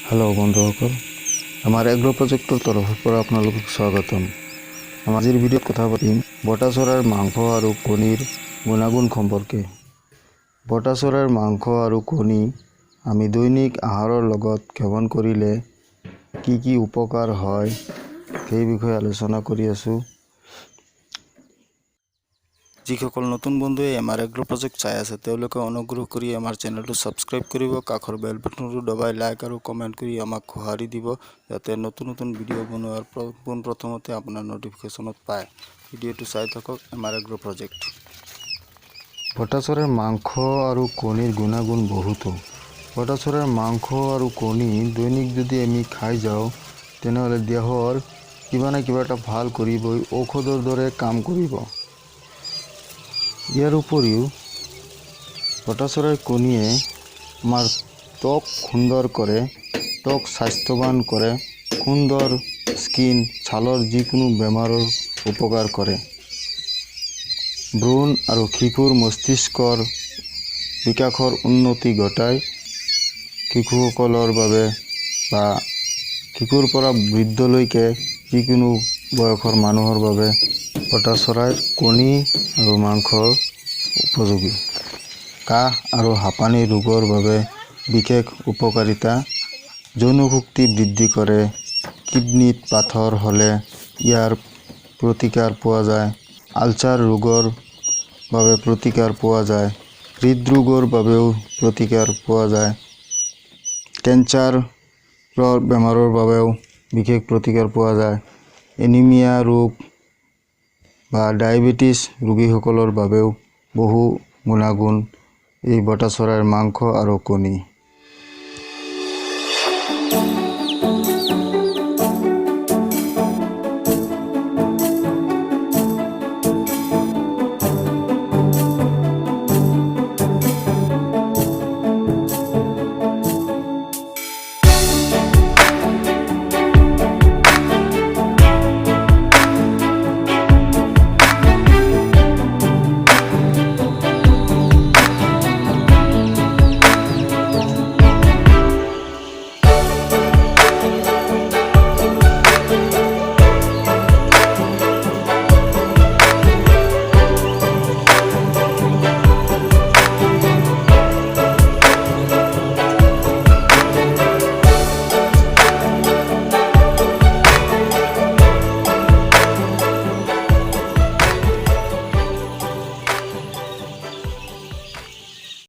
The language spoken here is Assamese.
हेलो बंधुসকল आमार एग्रो प्रोजेक्टर तरफ पर आपनालोक स्वागतम। आजिर भिडिओत कथा पातिम बटा चरार मांस और कणीर गुणागुण सम्पर्के। बटा चरार मांस और कणी आमी दैनिक आहाৰৰ লগত सेवन करिले की उपकार হয় সেই বিষয়ে आलोचना करि आसु। যিসকল নতুন বন্ধুৱে আমাৰ এগ্ৰো প্ৰজেক্ট চাই আছে তেওঁলোকে অনুগ্ৰহ কৰি আমাৰ চেনেলটো সাবস্ক্ৰাইব কৰিব, কাষৰ বেল বাটনটো দবাই লাইক আৰু কমেন্ট কৰি আমাক সহাৰি দিব যাতে নতুন নতুন ভিডিঅ' বনোৱাৰ প্ৰথমতে আপোনাৰ নটিফিকেশনত পায়। ভিডিঅ'টো চাই থাকক আমাৰ এগ্ৰো প্ৰজেক্ট। বটা চৰাইৰ মাংস আৰু কণীৰ গুণাগুণ বহুতো। বটা চৰাইৰ মাংস আৰু কণী দৈনিক যদি আমি খাই যাওঁ তেনেহ'লে দেহৰ কিবা না কিবা এটা ভাল কৰিবই, ঔষধৰ দৰে কাম কৰিব। ইয়াৰ উপৰিও বটা চৰাইৰ কণীয়ে আমাৰ ত্বক সুন্দৰ কৰে, ত্বক স্বাস্থ্যৱান কৰে, সুন্দৰ স্কিন ছালৰ যিকোনো বেমাৰৰ উপকাৰ কৰে। ব্ৰুণ আৰু শিশুৰ মস্তিষ্কৰ বিকাশৰ উন্নতি ঘটায়। শিশুসকলৰ বাবে বা শিশুৰ পৰা বৃদ্ধলৈকে যিকোনো বয়সৰ মানুহৰ বাবে বটা চৰাইৰ কণী আৰু মাংস উপযোগী। কাহ আৰু হাঁপানি ৰোগৰ বাবে বিশেষ উপকাৰিতা। যৌন শক্তি বৃদ্ধি কৰে। কিডনিত পাথৰ হ'লে ইয়াৰ প্ৰতিকাৰ পোৱা যায়। আলচাৰ ৰোগৰ বাবে প্ৰতিকাৰ পোৱা যায়। হৃদৰোগৰ বাবেও প্ৰতিকাৰ পোৱা যায়। কেঞ্চাৰৰ বেমাৰৰ বাবেও বিশেষ প্ৰতিকাৰ পোৱা যায়। এনিমিয়া ৰোগ বা ডায়েবেটিছ ৰোগীসকলৰ বাবেও বহু গুণাগুণ এই বটা চৰাইৰ মাংস আৰু কণী।